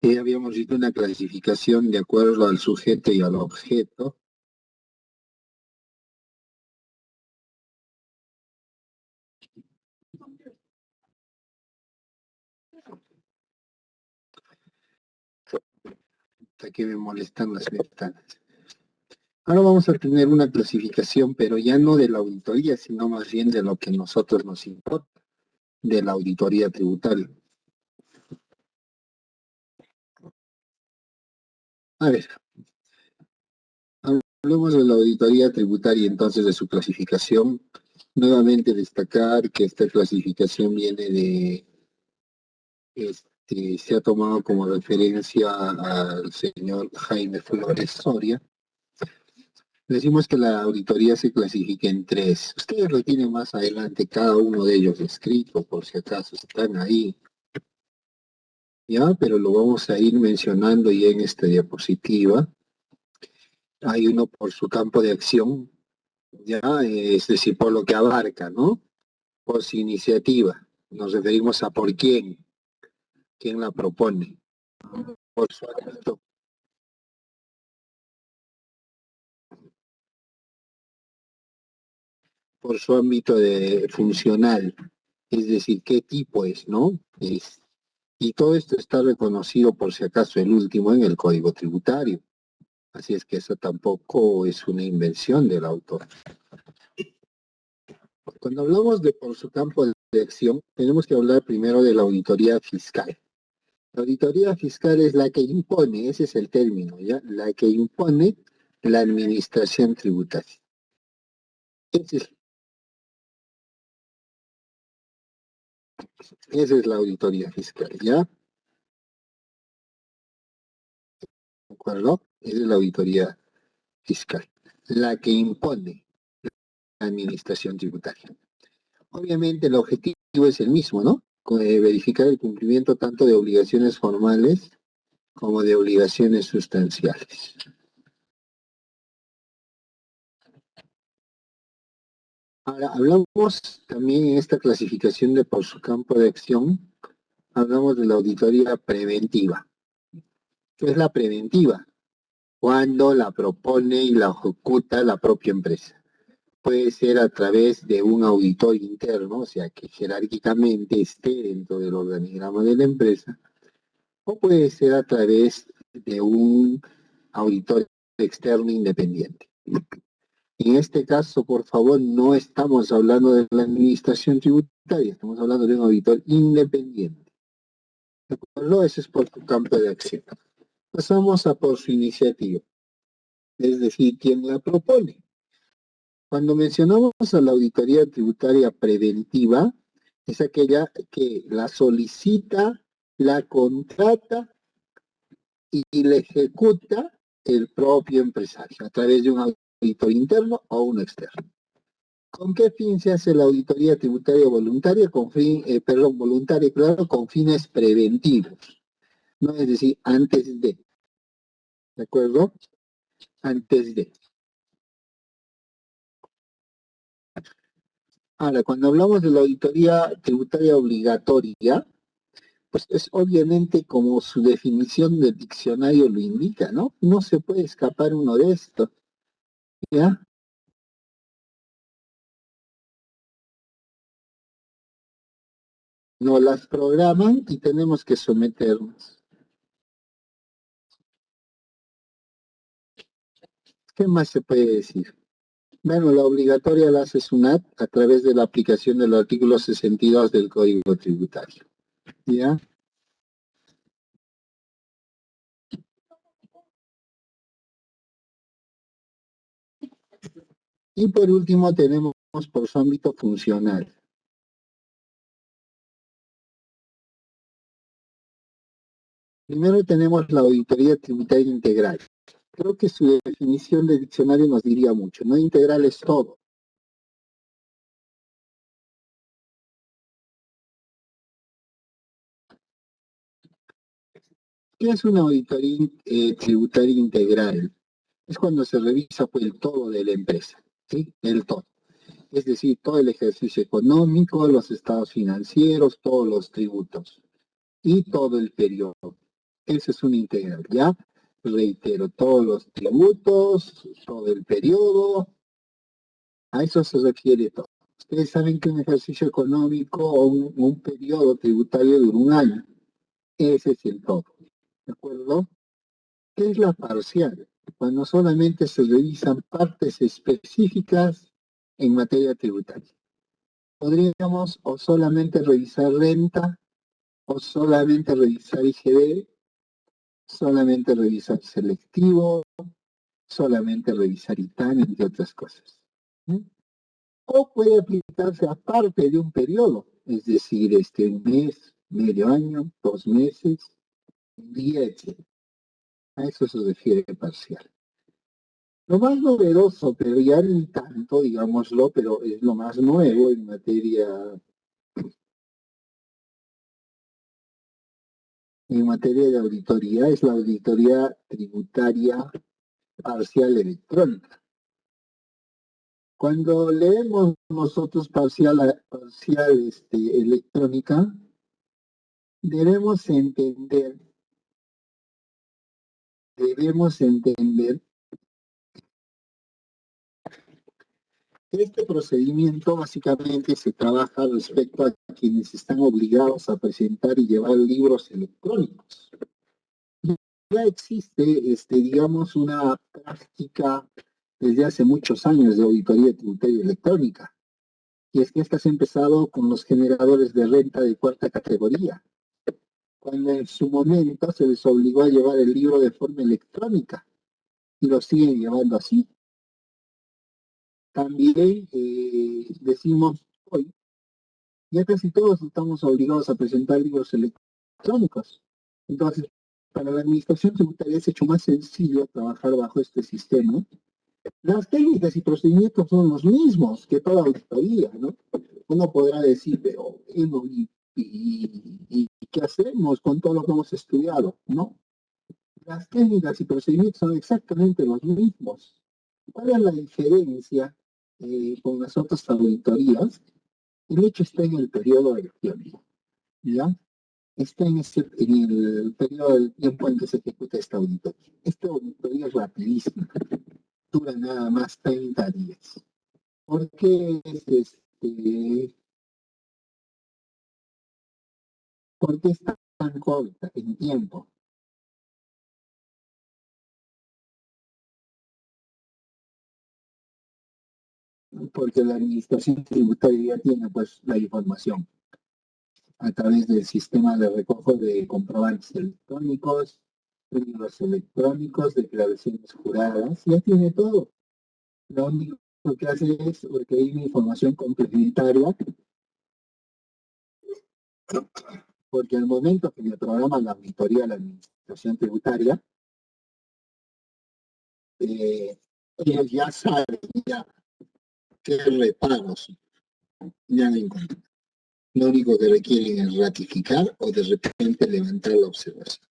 Habíamos visto una clasificación de acuerdo al sujeto y al objeto. Hasta que me molestan las ventanas. Ahora vamos a tener una clasificación, pero ya no de la auditoría, sino más bien de lo que a nosotros nos importa, de la auditoría tributaria. A ver, hablemos de la auditoría tributaria, entonces de su clasificación. Nuevamente destacar que esta clasificación viene de, se ha tomado como referencia al señor Jaime Flores Soria. Decimos que la auditoría se clasifica en tres. Ustedes lo tienen más adelante, cada uno de ellos escrito, por si acaso están ahí. Ya, pero lo vamos a ir mencionando ya en esta diapositiva. Hay uno por su campo de acción, ya, es decir, por lo que abarca, ¿no? Por su iniciativa. Nos referimos a por quién la propone. Por su ámbito, por su ámbito de funcional, es decir, qué tipo es, ¿no? Y todo esto está reconocido, por si acaso, el último en el Código Tributario. Así es que eso tampoco es una invención del autor. Cuando hablamos de por su campo de acción, tenemos que hablar primero de la auditoría fiscal. La auditoría fiscal es la que impone, ese es el término, ¿ya? La que impone la administración tributaria. Esa es la auditoría fiscal, ¿ya? ¿De acuerdo? Esa es la auditoría fiscal, la que impone la administración tributaria. Obviamente el objetivo es el mismo, ¿no? Verificar el cumplimiento tanto de obligaciones formales como de obligaciones sustanciales. Ahora, hablamos también en esta clasificación de por su campo de acción, hablamos de la auditoría preventiva. ¿Qué es la preventiva? Cuando la propone y la ejecuta la propia empresa. Puede ser a través de un auditor interno, o sea, que jerárquicamente esté dentro del organigrama de la empresa, o puede ser a través de un auditor externo independiente. En este caso, por favor, no estamos hablando de la administración tributaria, estamos hablando de un auditor independiente. ¿De acuerdo? Ese es por su campo de acción. Pasamos a por su iniciativa, es decir, quién la propone. Cuando mencionamos a la auditoría tributaria preventiva, es aquella que la solicita, la contrata y la ejecuta el propio empresario a través de un auditor interno o uno externo. ¿Con qué fin se hace la auditoría tributaria voluntaria? Voluntaria, claro, con fines preventivos. No es decir, antes ¿de acuerdo? Antes de. Ahora, cuando hablamos de la auditoría tributaria obligatoria, pues es obviamente como su definición del diccionario lo indica, ¿no? No se puede escapar uno de esto, ¿ya? No las programan y tenemos que someternos. ¿Qué más se puede decir? Bueno, la obligatoria la hace SUNAT a través de la aplicación del artículo 62 del Código Tributario, ¿ya? Y por último tenemos por su ámbito funcional. Primero tenemos la auditoría tributaria integral. Creo que su definición de diccionario nos diría mucho, ¿no? Integral es todo. ¿Qué es una auditoría tributaria integral? Es cuando se revisa pues, el todo de la empresa, ¿sí? El todo. Es decir, todo el ejercicio económico, los estados financieros, todos los tributos y todo el periodo. Eso es una integral, ¿ya? Reitero, todos los tributos, todo el periodo, a eso se refiere todo. Ustedes saben que un ejercicio económico o un periodo tributario dura un año. Ese es el todo, ¿de acuerdo? ¿Qué es la parcial? Cuando solamente se revisan partes específicas en materia tributaria. Podríamos o solamente revisar renta, o solamente revisar IGB, solamente revisar selectivo, solamente revisar ITAN, entre otras cosas. ¿Mm? O puede aplicarse a parte de un periodo, es decir, un mes, medio año, 2 meses, un día, etc. A eso se refiere parcial. Lo más novedoso, pero ya ni tanto, digámoslo, pero es lo más nuevo en materia de auditoría, es la auditoría tributaria parcial electrónica. Cuando leemos nosotros parcial electrónica, debemos entender que este procedimiento básicamente se trabaja respecto a quienes están obligados a presentar y llevar libros electrónicos. Ya existe, digamos, una práctica desde hace muchos años de auditoría tributaria electrónica. Y es que esta se ha empezado con los generadores de renta de cuarta categoría, cuando en su momento se les obligó a llevar el libro de forma electrónica y lo siguen llevando así. También decimos hoy, ya casi todos estamos obligados a presentar libros electrónicos. Entonces, para la administración tributaria es hecho más sencillo trabajar bajo este sistema. Las técnicas y procedimientos son los mismos que toda auditoría, ¿no? Uno podrá decir, pero ¿y qué hacemos con todo lo que hemos estudiado? No. Las técnicas y procedimientos son exactamente los mismos. ¿Cuál es la diferencia con las otras auditorías? El hecho está en el periodo elecciónico, ¿ya? Está en el periodo del tiempo en que se ejecuta esta auditoría. Esta auditoría es rapidísima, dura nada más 30 días. ¿Por qué por qué es tan corta en tiempo? Porque la administración tributaria ya tiene pues la información a través del sistema de recojo de comprobantes electrónicos, libros electrónicos, declaraciones juradas, ya tiene todo. Lo único que hace es requerir una información complementaria, porque al momento que me programa la auditoría de la administración tributaria, ellos ya saben ya qué repagos ya han encontrado. Lo único que requieren es ratificar o de repente levantar la observación.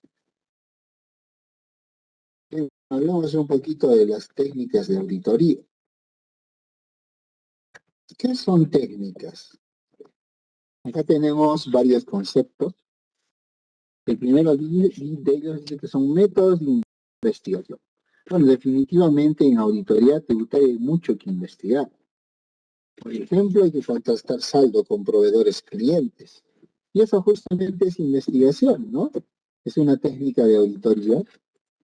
Hablamos un poquito de las técnicas de auditoría. ¿Qué son técnicas? Acá tenemos varios conceptos. El primero de ellos dice que son métodos de investigación. Bueno, definitivamente en auditoría tributaria hay mucho que investigar. Por ejemplo, hay que contrastar saldo con proveedores clientes. Y eso justamente es investigación, ¿no? Es una técnica de auditoría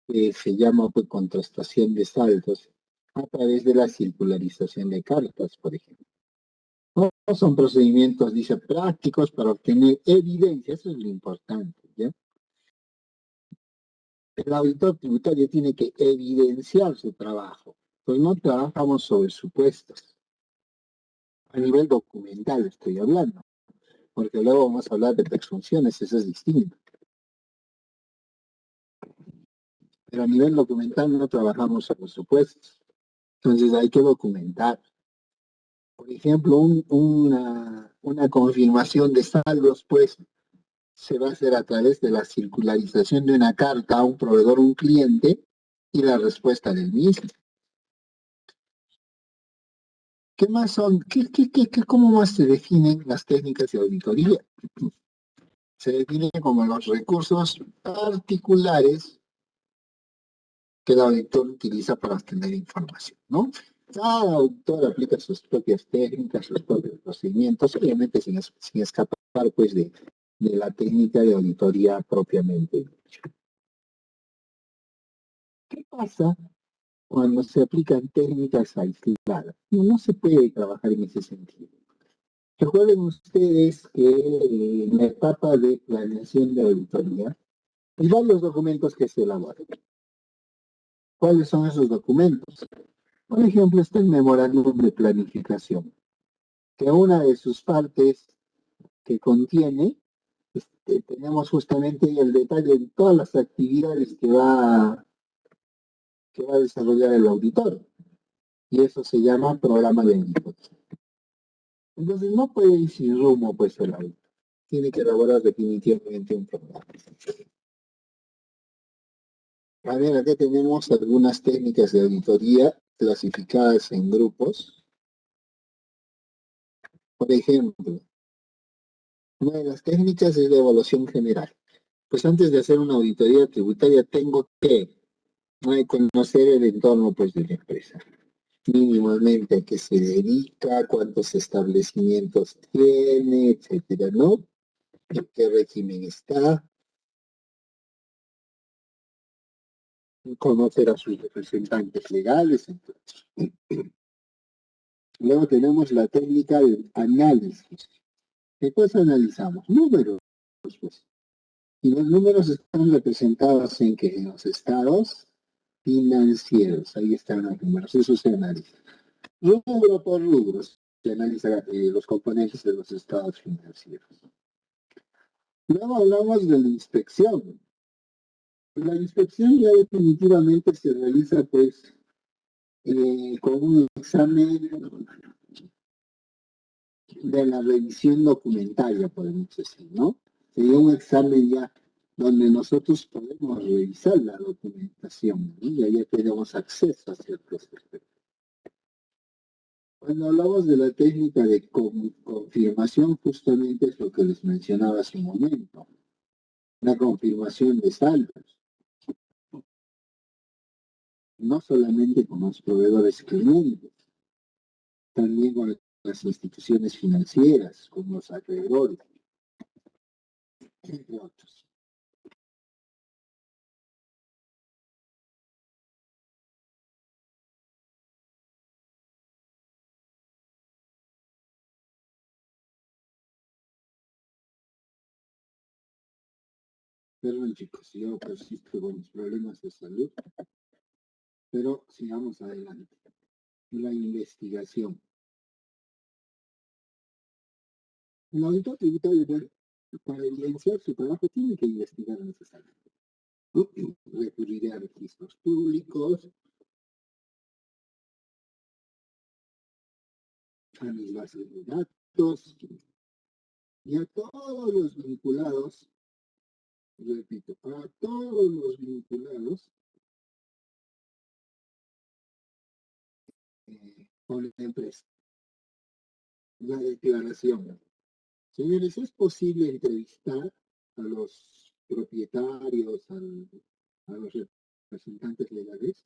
que se llama pues, contrastación de saldos a través de la circularización de cartas, por ejemplo. No son procedimientos, dice, prácticos para obtener evidencia, eso es lo importante, ¿ya? El auditor tributario tiene que evidenciar su trabajo, pues no trabajamos sobre supuestos. A nivel documental estoy hablando, porque luego vamos a hablar de presunciones, eso es distinto. Pero a nivel documental no trabajamos sobre supuestos. Entonces hay que documentar. Por ejemplo, una confirmación de saldos, pues, se va a hacer a través de la circularización de una carta a un proveedor o un cliente y la respuesta del mismo. ¿Qué más son? ¿Cómo más se definen las técnicas de auditoría? Se define como los recursos particulares que el auditor utiliza para obtener información, ¿no? Cada auditor aplica sus propias técnicas, sus propios procedimientos, obviamente sin escapar pues de la técnica de auditoría propiamente. ¿Qué pasa cuando se aplican técnicas aisladas? No se puede trabajar en ese sentido. Recuerden ustedes que en la etapa de planeación de auditoría hay varios documentos que se elaboran. ¿Cuáles son esos documentos? Por ejemplo, está el memorándum de planificación, que una de sus partes que contiene, tenemos justamente el detalle de todas las actividades que va a desarrollar el auditor, y eso se llama programa de auditoría. Entonces no puede ir sin rumbo pues el auditor, tiene que elaborar definitivamente un programa. A ver, acá tenemos algunas técnicas de auditoría clasificadas en grupos. Por ejemplo, una de las técnicas es la evaluación general. Pues antes de hacer una auditoría tributaria tengo que conocer el entorno pues de la empresa. Mínimamente a qué se dedica, cuántos establecimientos tiene, etcétera, ¿no? En qué régimen está, conocer a sus representantes legales, entonces. Luego tenemos la técnica de análisis. ¿Qué cosa analizamos? Números, pues. Y los números están representados en que en los estados financieros, ahí están los números, eso se analiza. Rubro por rubro, se analiza los componentes de los estados financieros. Luego hablamos de la inspección. La inspección ya definitivamente se realiza pues con un examen de la revisión documentaria, podemos decir, ¿no? Sería un examen ya donde nosotros podemos revisar la documentación, ¿no? Y ahí tenemos acceso a ciertos aspectos. Cuando hablamos de la técnica de confirmación, justamente es lo que les mencionaba hace un momento, la confirmación de saldos, no solamente con los proveedores clientes, también con las instituciones financieras, con los acreedores, entre otros. Perdón, chicos, yo persisto con mis problemas de salud, pero sigamos adelante. La investigación. El auditor tributario, para evidenciar su trabajo, tiene que investigar necesariamente. Recurriré a registros públicos, a mis bases de datos y a todos los vinculados, repito, a todos los vinculados con la empresa. La declaración. Señores, ¿es posible entrevistar a los propietarios, a los representantes legales?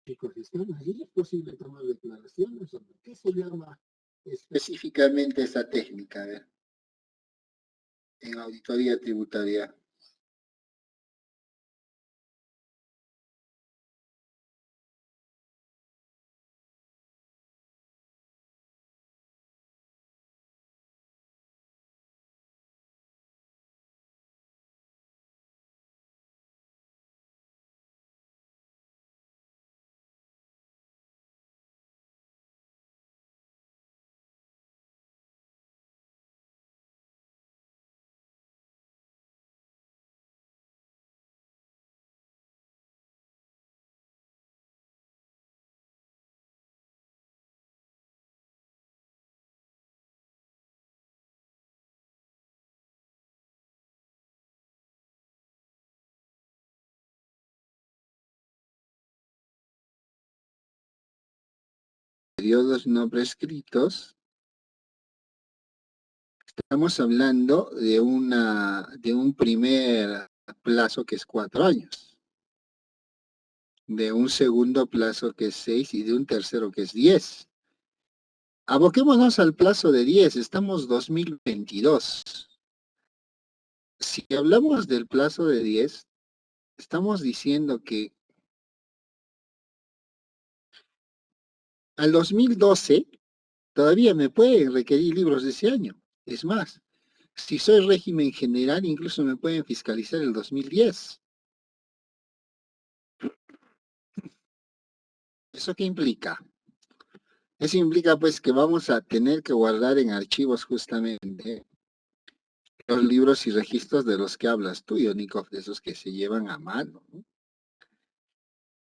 Chicos, ¿están ahí? ¿Es posible tomar declaraciones? ¿Qué se llama específicamente esa técnica en auditoría tributaria? periodos no prescritos, estamos hablando de un primer plazo que es 4 años, de un segundo plazo que es 6 y de un tercero que es 10. Aboquémonos al plazo de 10, estamos 2022. Si hablamos del plazo de 10, estamos diciendo que al 2012 todavía me pueden requerir libros de ese año. Es más, si soy régimen general, incluso me pueden fiscalizar el 2010. ¿Eso qué implica? Eso implica pues que vamos a tener que guardar en archivos justamente los libros y registros de los que hablas tú, Yonikov, de esos que se llevan a mano, ¿no?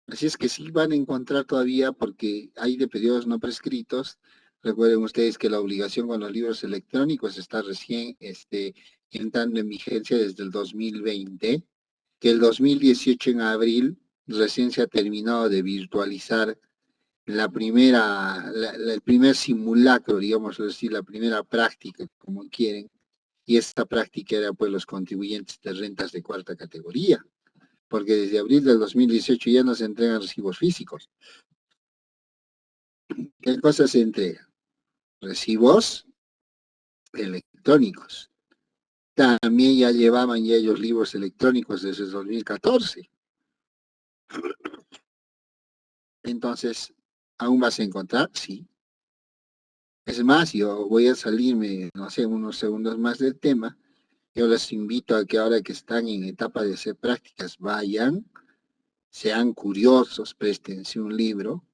Así es que sí van a encontrar todavía, porque hay de periodos no prescritos. Recuerden ustedes que la obligación con los libros electrónicos está recién entrando en vigencia desde el 2020, que el 2018 en abril recién se ha terminado de virtualizar el primer simulacro, digamos así, la primera práctica, como quieren, y esta práctica era pues los contribuyentes de rentas de cuarta categoría, porque desde abril del 2018 ya no se entregan recibos físicos. ¿Qué cosa se entrega? Recibos electrónicos. También ya llevaban ya ellos libros electrónicos desde el 2014. Entonces, ¿aún vas a encontrar? Sí. Es más, yo voy a salirme, no sé, unos segundos más del tema. Yo les invito a que ahora que están en etapa de hacer prácticas, vayan, sean curiosos, préstense un libro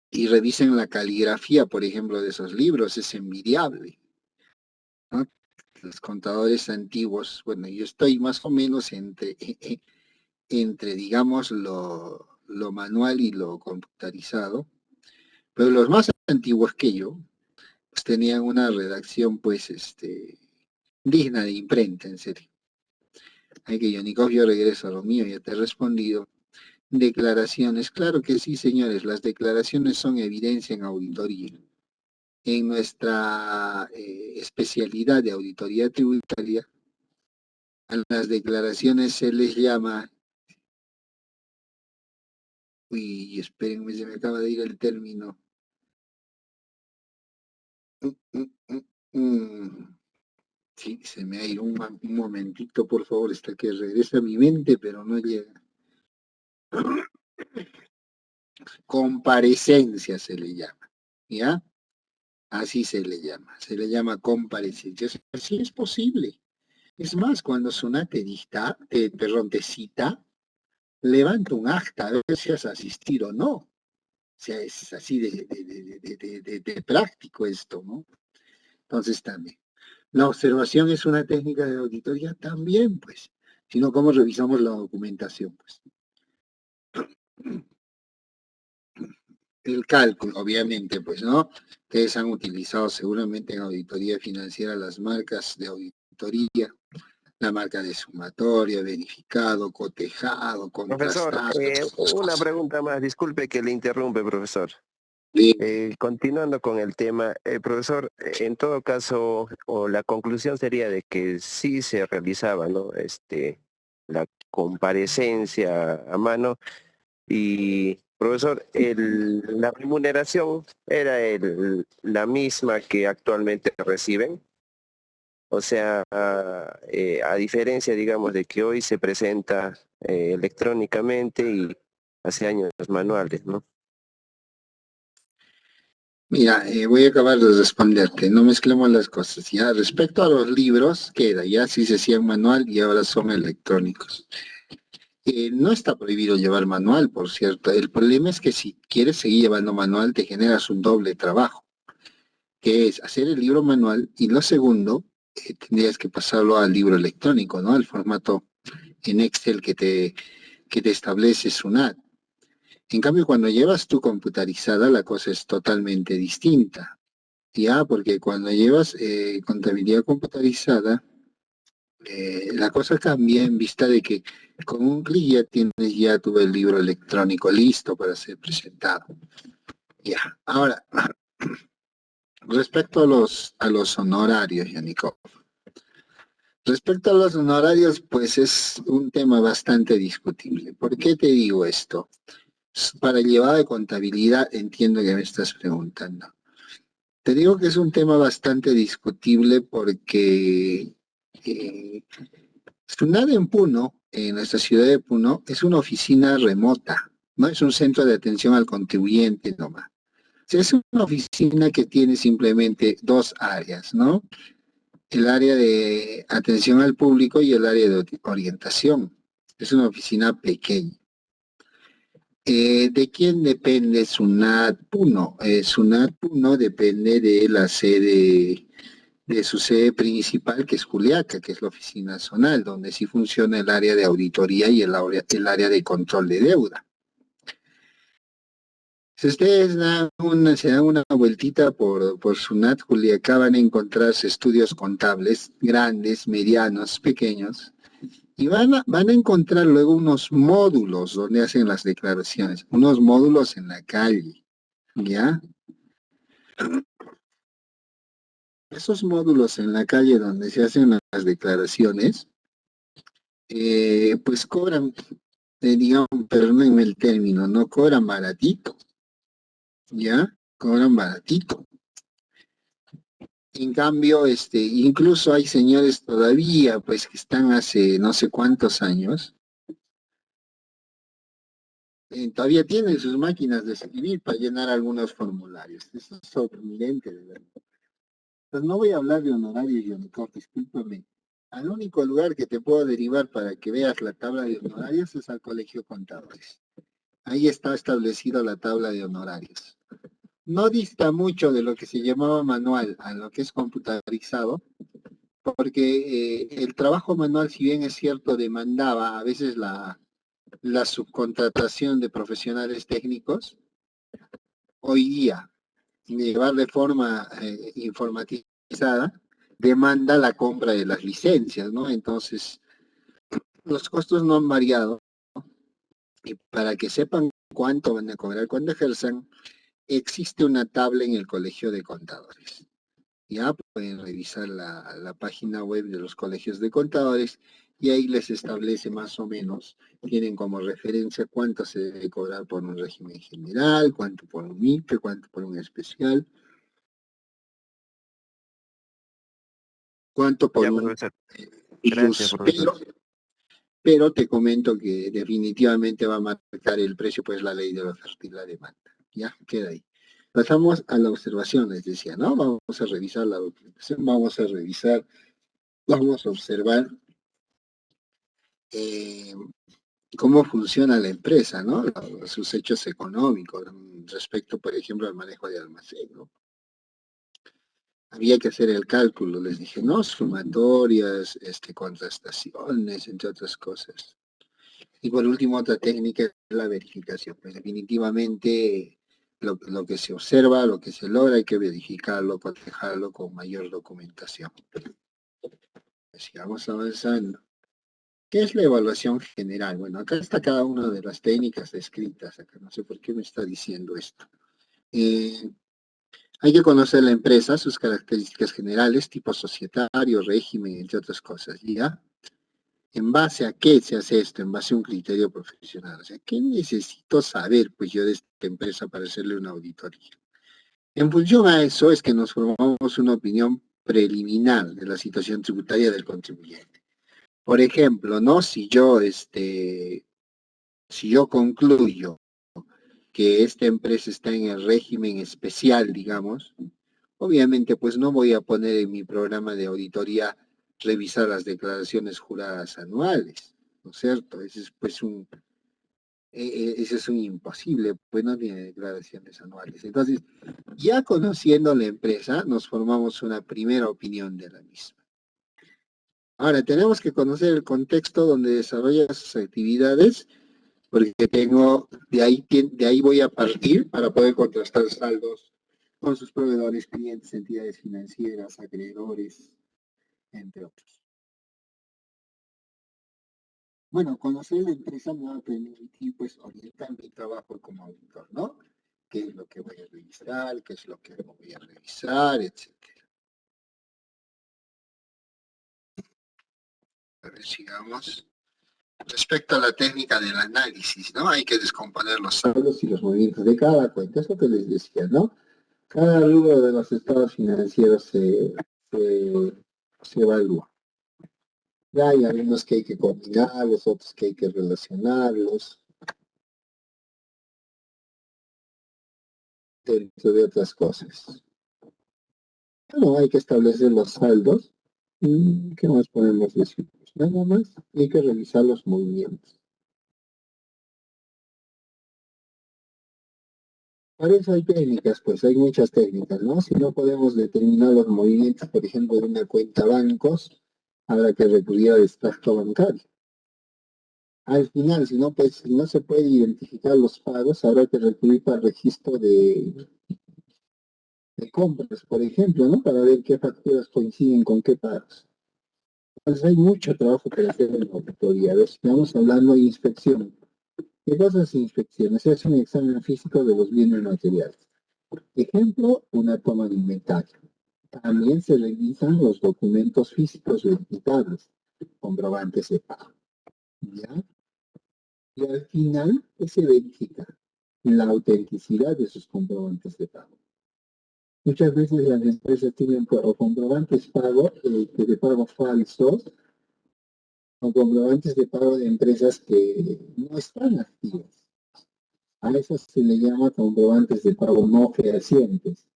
y revisen la caligrafía, por ejemplo, de esos libros. Es envidiable, ¿no? Los contadores antiguos, bueno, yo estoy más o menos entre digamos, lo manual y lo computarizado, pero los más antiguos que yo, pues tenían una redacción, pues, digna de imprenta, en serio. Hay que Yonikov, yo regreso a lo mío, ya te he respondido. Declaraciones, claro que sí, señores, las declaraciones son evidencia en auditoría. En nuestra especialidad de auditoría tributaria, a las declaraciones se les llama, uy, espérenme, se me acaba de ir el término. Sí, se me ha ido un momentito, por favor, hasta que regrese a mi mente, pero no llega. Comparecencia se le llama, ¿ya? Así se le llama comparecencia. Así es posible. Es más, cuando Sunate te cita, levanta un acta a ver si has asistido o no. O sea, es así de práctico esto, ¿no? Entonces también. La observación es una técnica de auditoría también, pues. Si no, ¿cómo revisamos la documentación? Pues el cálculo, obviamente, pues, ¿no? Ustedes han utilizado seguramente en auditoría financiera las marcas de auditoría, la marca de sumatoria, verificado, cotejado, Profesor, contrastado. una pregunta más, disculpe que le interrumpe, profesor. Sí. Continuando con el tema, profesor, en todo caso, o la conclusión sería de que sí se realizaba, ¿no? La comparecencia a mano y, profesor, la remuneración era la misma que actualmente reciben. O sea, a diferencia, digamos, de que hoy se presenta electrónicamente y hace años manuales, ¿no? Mira, voy a acabar de responderte, no mezclemos las cosas. Ya, respecto a los libros, queda, ya sí se hacían manual y ahora son electrónicos. No está prohibido llevar manual, por cierto. El problema es que si quieres seguir llevando manual, te generas un doble trabajo, que es hacer el libro manual y lo segundo, tendrías que pasarlo al libro electrónico, ¿no? Al formato en Excel que te establece SUNAT. En cambio, cuando llevas tu computarizada, la cosa es totalmente distinta. Ya, porque cuando llevas contabilidad computarizada, La cosa cambia en vista de que con un clic ya tienes ya tu el libro electrónico listo para ser presentado. Ya, ahora, respecto a los honorarios, Yanico. Respecto a los honorarios, pues es un tema bastante discutible. ¿Por qué te digo esto? Para el llevado de contabilidad entiendo que me estás preguntando. Te digo que es un tema bastante discutible porque SUNAT en Puno, en nuestra ciudad de Puno, es una oficina remota, no es un centro de atención al contribuyente nomás. O sea, es una oficina que tiene simplemente dos áreas, ¿no? El área de atención al público y el área de orientación. Es una oficina pequeña. ¿De quién depende SUNAT Puno? SUNAT Puno depende de la sede, de su sede principal, que es Juliaca, que es la oficina zonal, donde sí funciona el área de auditoría y el área de control de deuda. Si ustedes se dan una vueltita por SUNAT Juliaca, van a encontrarse estudios contables grandes, medianos, pequeños, y van a encontrar luego unos módulos donde hacen las declaraciones, unos módulos en la calle, ¿ya? Esos módulos en la calle donde se hacen las declaraciones, pues cobran, digamos, perdónenme el término, no cobran baratito, ¿ya? Cobran baratito. En cambio, incluso hay señores todavía, pues, que están hace no sé cuántos años, todavía tienen sus máquinas de escribir para llenar algunos formularios. Eso es sorprendente, de verdad. Pues no voy a hablar de honorarios, Yonico, discúlpame. Al único lugar que te puedo derivar para que veas la tabla de honorarios es al Colegio de Contadores. Ahí está establecida la tabla de honorarios. No dista mucho de lo que se llamaba manual a lo que es computarizado, porque el trabajo manual, si bien es cierto, demandaba a veces la subcontratación de profesionales técnicos, hoy día llevar de forma informatizada demanda la compra de las licencias, ¿no? Entonces, los costos no han variado y para que sepan cuánto van a cobrar cuando ejerzan, existe una tabla en el Colegio de Contadores. Ya pueden revisar la página web de los colegios de contadores y ahí les establece más o menos, tienen como referencia cuánto se debe cobrar por un régimen general, cuánto por un MIPE, cuánto por un especial, cuánto por Ya, un profesor. Gracias, IUS, profesor. pero te comento que definitivamente va a marcar el precio, pues la ley de la oferta y la demanda. Ya, queda ahí. Pasamos a la observación, les decía, ¿no? Vamos a revisar la documentación, vamos a observar eh, cómo funciona la empresa, ¿no? Sus hechos económicos respecto, por ejemplo, al manejo de almacén, ¿no? Había que hacer el cálculo, les dije, ¿no? Sumatorias, contrastaciones, entre otras cosas. Y por último, otra técnica es la verificación. Pues definitivamente lo que se observa, lo que se logra, hay que verificarlo, cotejarlo con mayor documentación. Sigamos avanzando. ¿Qué es la evaluación general? Bueno, acá está cada una de las técnicas descritas. Acá no sé por qué me está diciendo esto. Hay que conocer la empresa, sus características generales, tipo societario, régimen, entre otras cosas. ¿Ya? ¿En base a qué se hace esto? En base a un criterio profesional. O sea, ¿qué necesito saber, pues, yo de esta empresa para hacerle una auditoría? En función a eso es que nos formamos una opinión preliminar de la situación tributaria del contribuyente. Por ejemplo, ¿no? Si yo concluyo que esta empresa está en el régimen especial, digamos, obviamente pues no voy a poner en mi programa de auditoría revisar las declaraciones juradas anuales, ¿no es cierto? Ese es un imposible, pues no tiene declaraciones anuales. Entonces, ya conociendo la empresa, nos formamos una primera opinión de la misma. Ahora, tenemos que conocer el contexto donde desarrolla sus actividades, porque de ahí voy a partir para poder contrastar saldos con sus proveedores, clientes, entidades financieras, acreedores, entre otros. Bueno, conocer la empresa me va a permitir pues orientar mi trabajo como auditor, ¿no? ¿Qué es lo que voy a revisar? ¿Qué es lo que no voy a revisar? Etcétera. A ver, sigamos. Respecto a la técnica del análisis, ¿no? Hay que descomponer los saldos y los movimientos de cada cuenta. Eso que les decía, ¿no? Cada rubro de los estados financieros se evalúa. Ya hay algunos que hay que combinarlos, otros que hay que relacionarlos, dentro de otras cosas. Bueno, hay que establecer los saldos. ¿Qué más podemos decir? Pues nada más, hay que revisar los movimientos. Para eso hay técnicas, pues hay muchas técnicas, ¿no? Si no podemos determinar los movimientos, por ejemplo, de una cuenta bancos, habrá que recurrir al extracto bancario. Al final, si no, pues, si no se puede identificar los pagos, habrá que recurrir al registro de compras, por ejemplo, ¿no? Para ver qué facturas coinciden con qué pagos. Entonces hay mucho trabajo que hacer en la auditoría. A ver, si estamos hablando de inspección. ¿Qué cosas es inspección? Se hace un examen físico de los bienes materiales. Ejemplo, una toma de inventario. También se revisan los documentos físicos verificables, comprobantes de pago. ¿Ya? Y al final, ¿qué se verifica? La autenticidad de sus comprobantes de pago. Muchas veces las empresas tienen o comprobantes de pago falsos o comprobantes de pago de empresas que no están activas. A esos se le llama comprobantes de pago no fehacientes.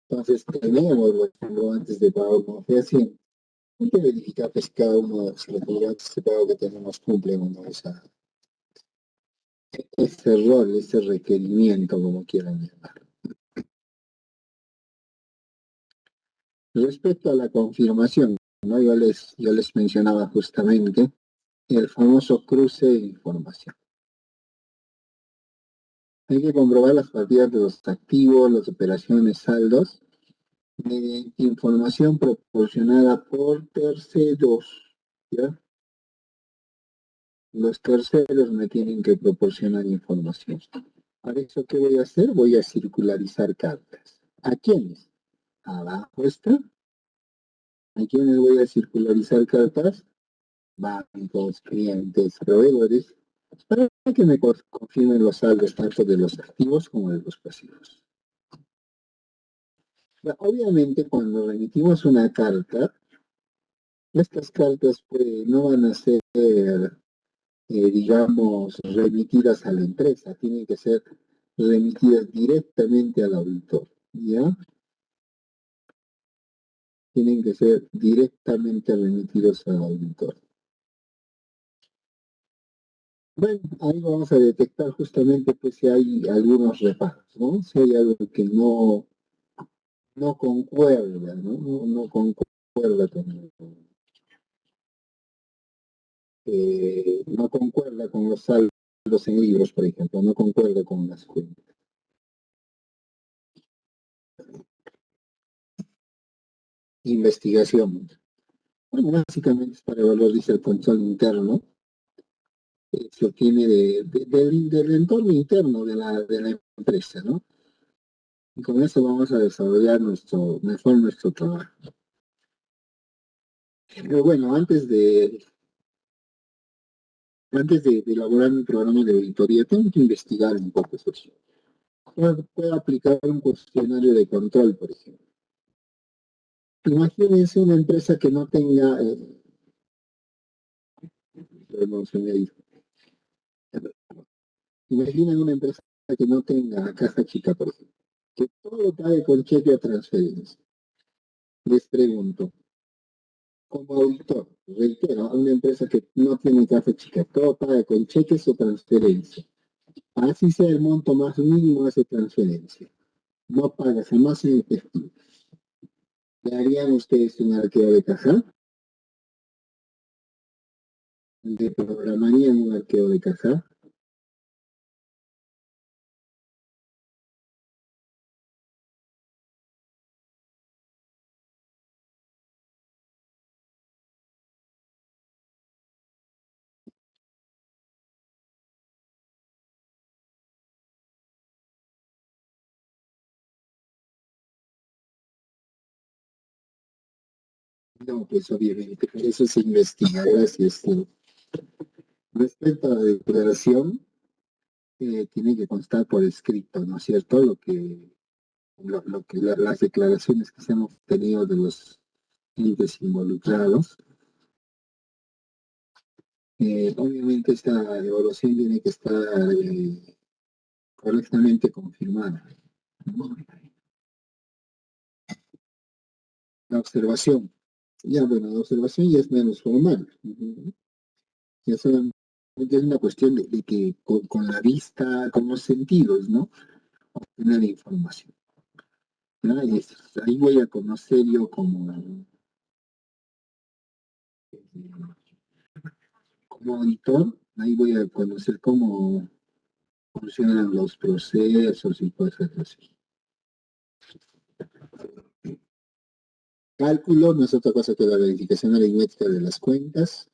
Entonces tenemos los comprobantes de pago no fehacientes. Hay que verificar pues, cada uno de los comprobantes de pago que tenemos cumple o no ese rol, ese requerimiento, como quieran llamar. Respecto a la confirmación, ¿no? Yo les mencionaba justamente el famoso cruce de información. Hay que comprobar las partidas de los activos, las operaciones, saldos, mediante información proporcionada por terceros. ¿Ya? Los terceros me tienen que proporcionar información. Para eso, ¿qué voy a hacer? Voy a circularizar cartas. ¿A quiénes? Abajo está. ¿A quiénes voy a circularizar cartas? Bancos, clientes, proveedores, para que me confirmen los saldos tanto de los activos como de los pasivos. Obviamente, cuando remitimos una carta, estas cartas pues, no van a ser, digamos, remitidas a la empresa, tienen que ser remitidas directamente al auditor, ¿ya? Tienen que ser directamente remitidos al auditor. Bueno, ahí vamos a detectar justamente pues si hay algunos reparos, ¿no? Si hay algo que no concuerda, ¿no? No concuerda no concuerda con los saldos en libros, por ejemplo, no concuerda con las cuentas. Investigación. Bueno, básicamente es para evaluar, dice el control interno, se obtiene del entorno interno de la empresa, ¿no? Y con eso vamos a desarrollar mejor nuestro trabajo. Pero bueno, antes de elaborar un programa de auditoría, tengo que investigar un poco eso. Puedo aplicar un cuestionario de control, por ejemplo. Imagínense una empresa que no tenga, perdón, se me ha ido. Imaginen una empresa que no tenga caja chica, por ejemplo, que todo pague con cheque o transferencia. Les pregunto, como auditor, reitero, a una empresa que no tiene caja chica, todo paga con cheques o transferencia. Así sea el monto más mínimo de esa transferencia. No paga jamás en efectivo. ¿Le harían ustedes un arqueo de caja? ¿Le programarían un arqueo de caja? No, pues obviamente, por eso se investiga. Gracias. Respecto a la declaración, tiene que constar por escrito, ¿no es cierto? Las declaraciones que se han obtenido de los entes involucrados. Obviamente esta evaluación tiene que estar correctamente confirmada. La observación. Ya, bueno, la observación ya es menos formal. Ya solamente es una cuestión de que con la vista, con los sentidos, ¿no? Obtener información. ¿Ya? Ahí voy a conocer yo como auditor, ahí voy a conocer cómo funcionan los procesos y cosas así. Cálculo no es otra cosa que la verificación aritmética de las cuentas.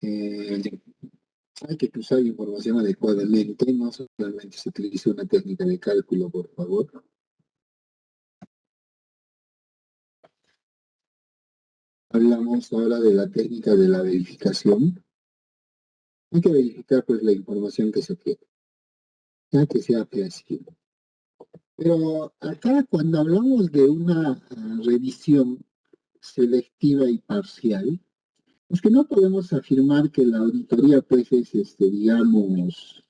Hay que usar información adecuadamente, no solamente se utiliza una técnica de cálculo, por favor. Hablamos ahora de la técnica de la verificación. Hay que verificar pues la información que se quiere, ya que sea precisa. Pero acá cuando hablamos de una revisión selectiva y parcial, es que no podemos afirmar que la auditoría pues es, digamos,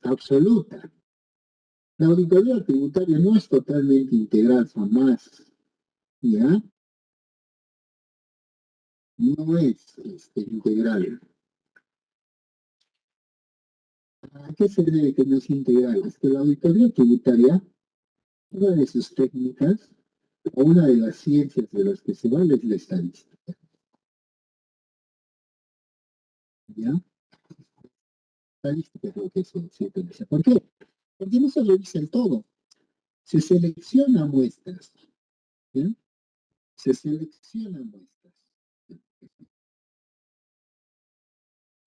absoluta. La auditoría tributaria no es totalmente integral, jamás, ¿ya? No es integral. ¿A qué se debe que no es integral? Es que la auditoría tributaria, una de sus técnicas, o una de las ciencias de las que se vale es la estadística, ¿ya? Estadística es lo que se utiliza. ¿Por qué? Porque no se revisa el todo. Se selecciona muestras, ¿ya? Se seleccionan muestras.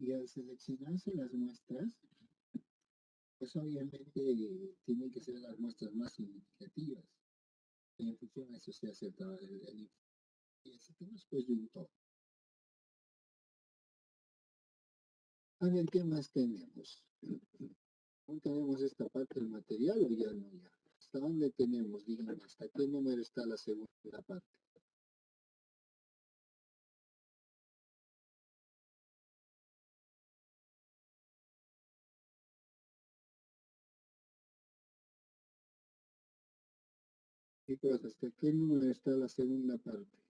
Y al seleccionarse las muestras, pues obviamente tienen que ser las muestras más significativas. Y en función a eso se hace el y así que después de un todo. A ver, ¿qué más tenemos? ¿No tenemos esta parte del material o ya no? Ya. ¿Hasta dónde tenemos? Díganme, ¿hasta qué número está la segunda parte? Chicos, ¿hasta qué número está la segunda parte?